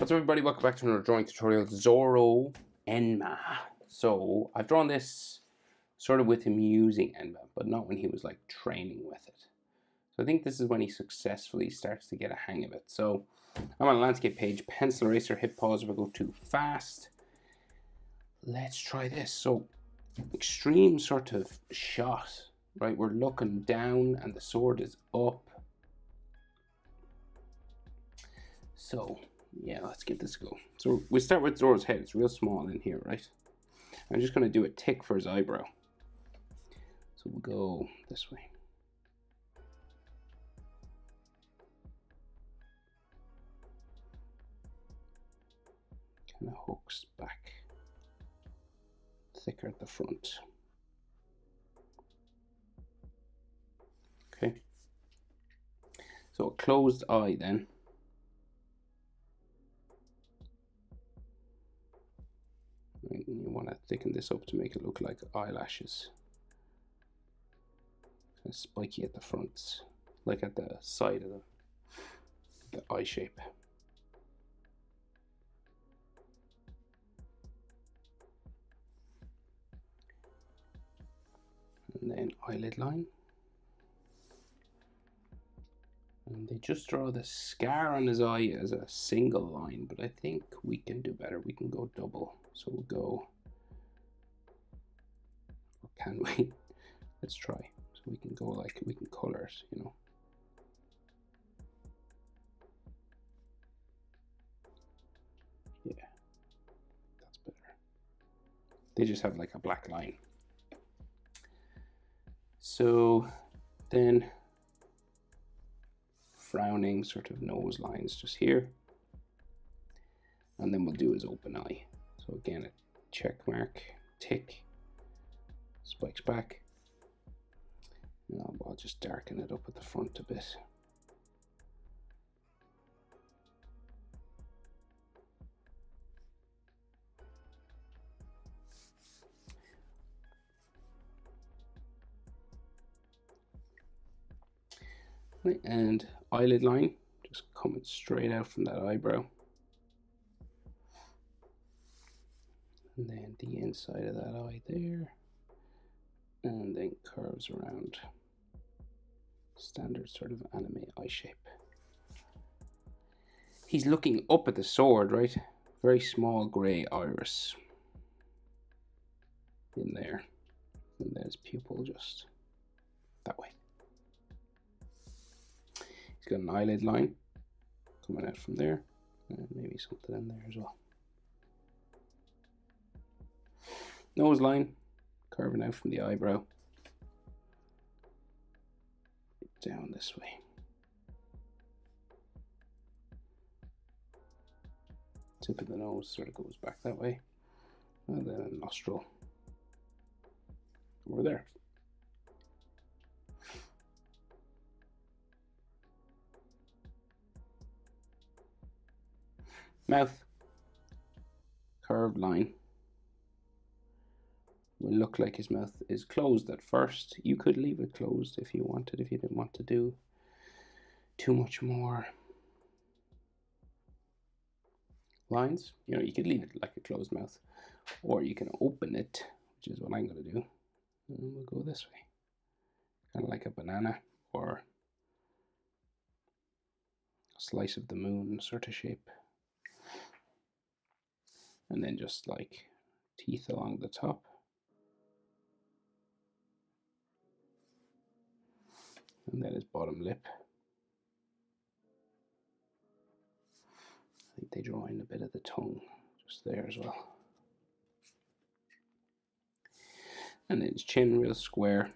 What's up everybody, welcome back to another drawing tutorial, Zoro Enma. So I've drawn this sort of with him using Enma, but not when he was like training with it. So I think this is when he successfully starts to get a hang of it. So I'm on a landscape page, pencil eraser, hit pause if I go too fast. Let's try this. So extreme sort of shot, right? We're looking down and the sword is up. So yeah, let's give this a go. So we start with Zoro's head. It's real small in here, right? I'm just going to do a tick for his eyebrow. So we'll go this way. Kind of hooks back. Thicker at the front. Okay. So a closed eye then. And you want to thicken this up to make it look like eyelashes. Kind of spiky at the fronts, like at the side of the eye shape. And then eyelid line. And they just draw the scar on his eye as a single line, but I think we can do better. We can go double. So we'll go, or can we? Let's try. So we can go like, we can color it, you know. Yeah, that's better. They just have like a black line. So then frowning sort of nose lines just here. And then we'll do his open eye. So again, a check mark, tick, spikes back. Now I'll just darken it up at the front a bit. Right, and eyelid line, just coming straight out from that eyebrow. And then the inside of that eye there. And then curves around. Standard sort of anime eye shape. He's looking up at the sword, right? Very small grey iris in there. And there's pupil just that way. He's got an eyelid line coming out from there. And maybe something in there as well. Nose line curving out from the eyebrow. Down this way. Tip of the nose sort of goes back that way. And then a nostril over there. Mouth. Curved line. Will look like his mouth is closed at first. You could leave it closed if you wanted, if you didn't want to do too much more lines. You know, you could leave it like a closed mouth, or you can open it, which is what I'm going to do. And we'll go this way, kind of like a banana or a slice of the moon sort of shape. And then just like teeth along the top. And then his bottom lip. I think they draw in a bit of the tongue just there as well. And then his chin real square.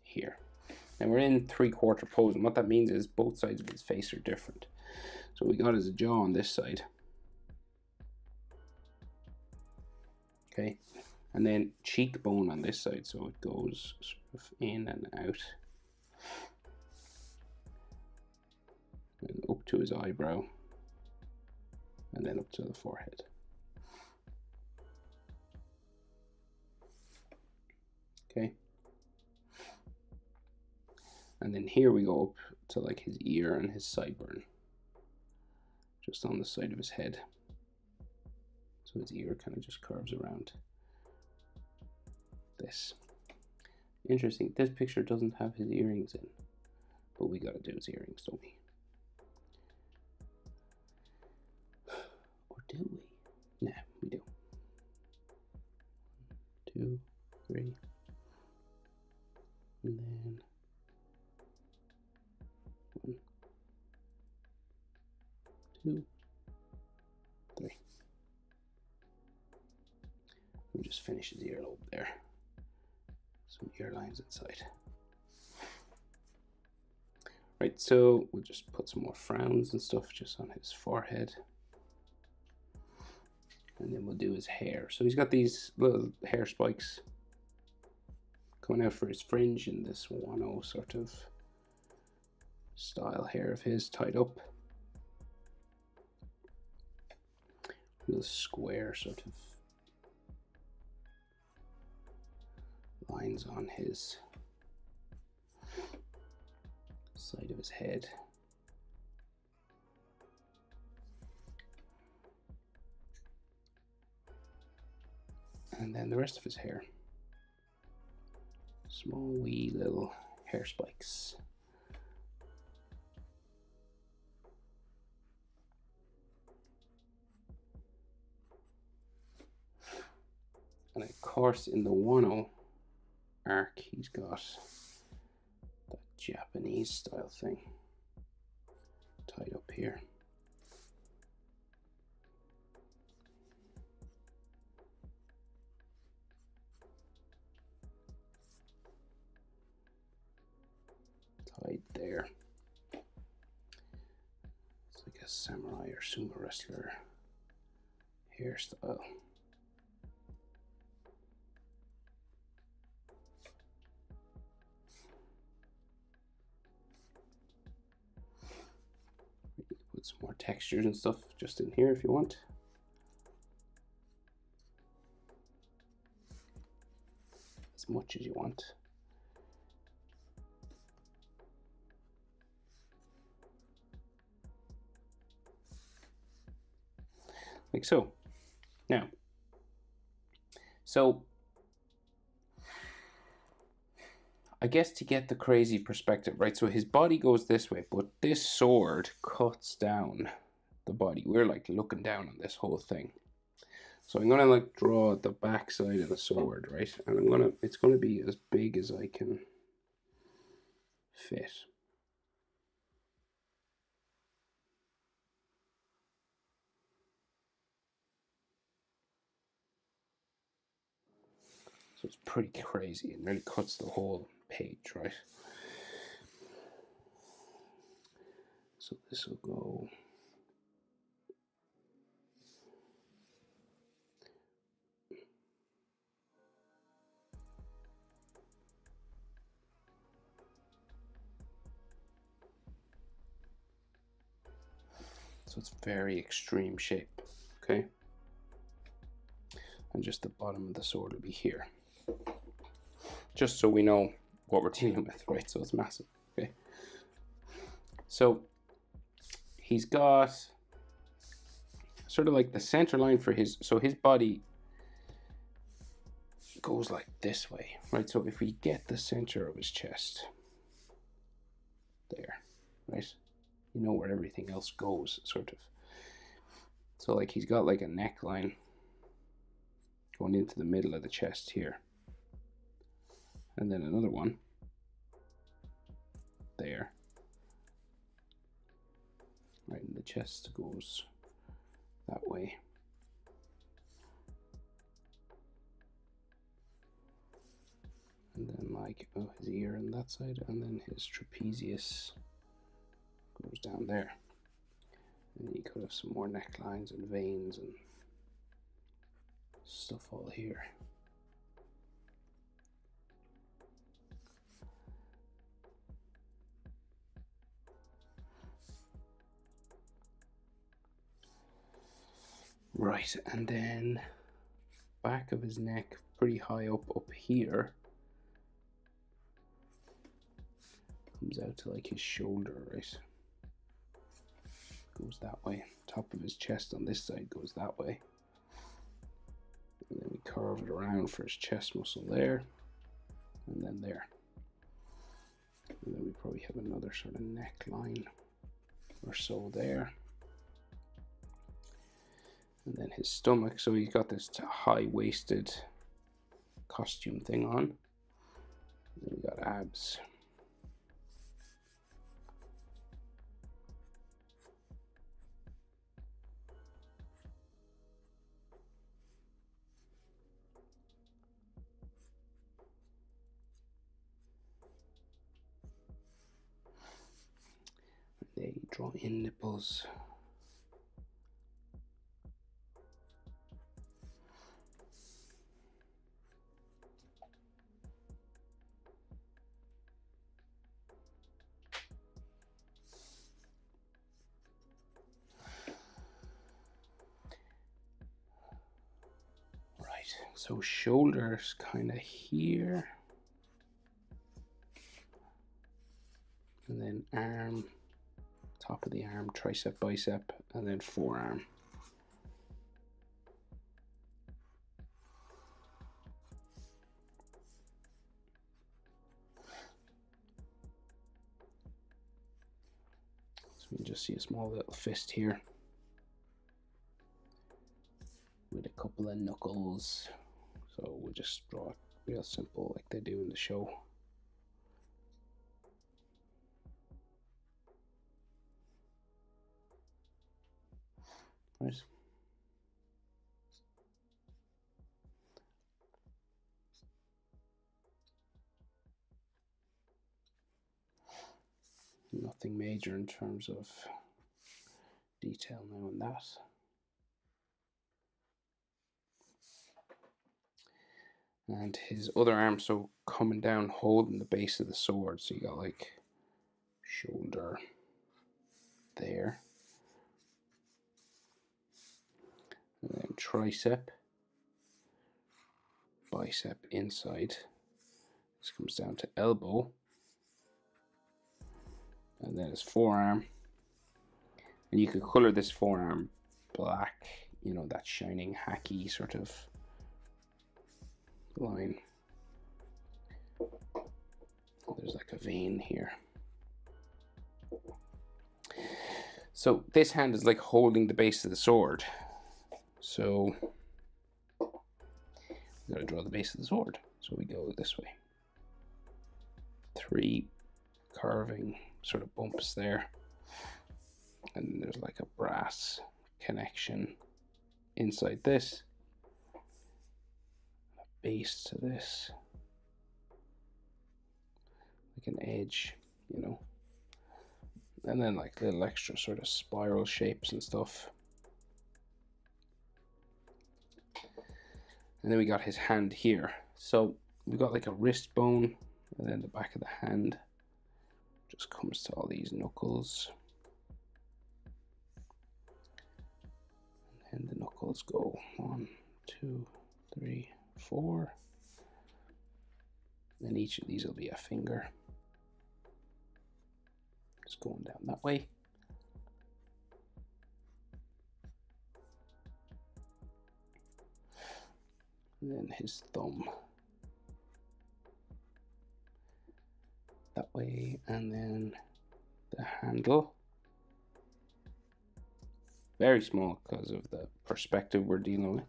Here. And we're in 3/4 pose, and what that means is both sides of his face are different. So what we got is a jaw on this side. Okay. And then cheekbone on this side, so it goes sort of in and out. And up to his eyebrow. And then up to the forehead. Okay. And then here we go up to like his ear and his sideburn, just on the side of his head. So his ear kind of just curves around this. Interesting, this picture doesn't have his earrings in, but we gotta do his earrings, don't we? Or do we? Nah, we do. 2, 3, and then 1, 2, 3. We'll just finish his earlobe there. Some ear lines inside. Right, so we'll just put some more frowns and stuff just on his forehead. And then we'll do his hair. So he's got these little hair spikes coming out for his fringe in this Wano sort of style hair of his, tied up. Real square sort of lines on his side of his head. And then the rest of his hair. Small wee little hair spikes. And of course in the Wano arc he's got that Japanese style thing tied up here. Tied there. It's like a samurai or sumo wrestler hairstyle. Put some more textures and stuff just in here if you want. As much as you want. Like so. Now, so I guess to get the crazy perspective, right? So his body goes this way, but this sword cuts down the body. We're like looking down on this whole thing. So I'm gonna like draw the back side of the sword, right? And it's gonna be as big as I can fit. So it's pretty crazy. It really cuts the whole page, right? So this will go. So it's very extreme shape, okay? And just the bottom of the sword will be here. Just so we know what we're dealing with, right? So it's massive, okay? So he's got sort of like the center line for his, so his body goes like this way, right? So if we get the center of his chest, there, right? You know where everything else goes, sort of. So like he's got like a neckline going into the middle of the chest here. And then another one there. Right, and the chest goes that way. And then like his ear on that side, and then his trapezius goes down there. And then you could have some more necklines and veins and stuff all here. Right, and then back of his neck, pretty high up here. Comes out to like his shoulder, right? Goes that way. Top of his chest on this side goes that way. And then we carve it around for his chest muscle there. And then there. And then we probably have another sort of neckline or so there. And then his stomach, so he's got this high-waisted costume thing on. And then we got abs. They draw in nipples. Right, so shoulders kind of here. And then arm, top of the arm, tricep, bicep, and then forearm. So you can just see a small little fist here with a couple of knuckles. So we'll just draw it real simple like they do in the show. Right. Nothing major in terms of detail now in that. And his other arm, so coming down, holding the base of the sword. So you got like shoulder there. And then tricep, bicep inside. This comes down to elbow. And then his forearm. And you could color this forearm black, you know, that shining, hacky sort of line. There's like a vein here. So this hand is like holding the base of the sword. So we gotta draw the base of the sword. So we go this way. 3 carving sort of bumps there. And there's like a brass connection inside this. A base to this. Like an edge, you know. And then like little extra sort of spiral shapes and stuff. And then we got his hand here. So we got like a wrist bone, and then the back of the hand just comes to all these knuckles. And the knuckles go 1, 2, 3, 4. Then each of these will be a finger. Just going down that way. And then his thumb that way, and then the handle. Very small because of the perspective we're dealing with.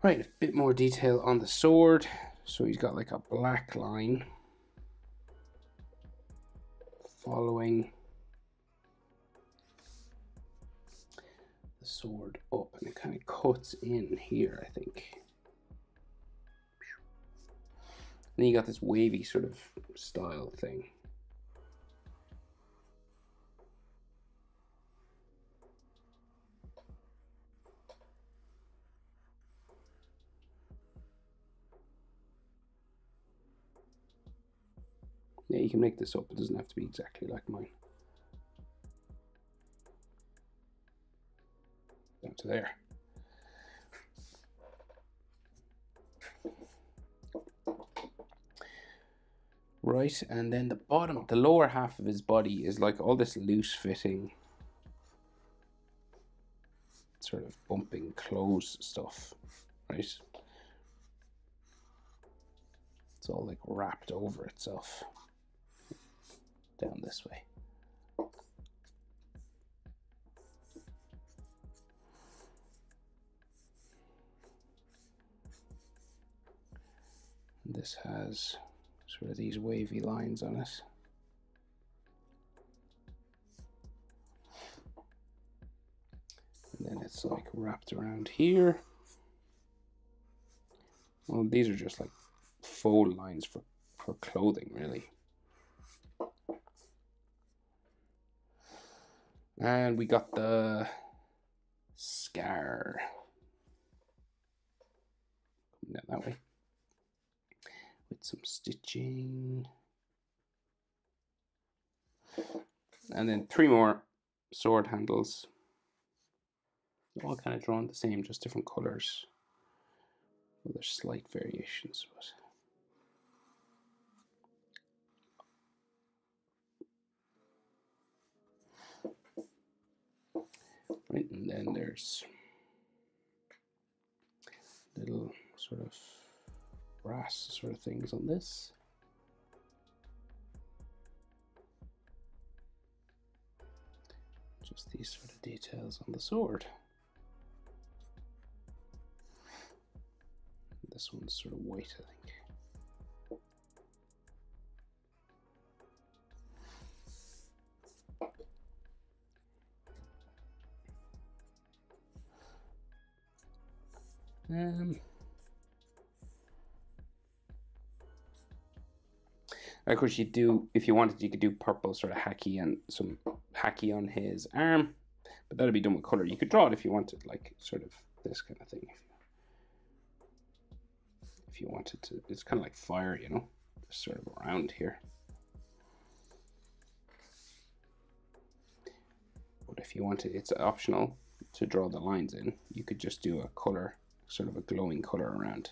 Right, a bit more detail on the sword. So he's got like a black line following the sword up, and it kind of cuts in here, I think. And then you got this wavy sort of style thing. Yeah, you can make this up. It doesn't have to be exactly like mine. to there. Right, and then the bottom, the lower half of his body is like all this loose fitting, sort of bumping clothes stuff, right? It's all like wrapped over itself down this way. And this has sort of these wavy lines on it. And then it's like wrapped around here. Well, these are just like fold lines for clothing, really. And we got the scar. Coming down that way. With some stitching. And then 3 more sword handles. They're all kind of drawn the same, just different colors. Well, there's slight variations, but right, and then there's little sort of brass sort of things on this. Just these sort of details on the sword. This one's sort of white, I think. Of course, you do, if you wanted, you could do purple sort of hacky and some hacky on his arm, but that'd be done with color. You could draw it if you wanted, like sort of this kind of thing. If you wanted to, it's kind of like fire, you know, just sort of around here. But if you wanted, it's optional to draw the lines in. You could just do a color, sort of a glowing color around,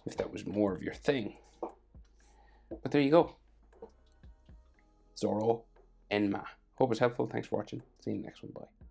if that was more of your thing. But there you go. Zoro Enma. Hope it's helpful. Thanks for watching. See you in the next one. Bye.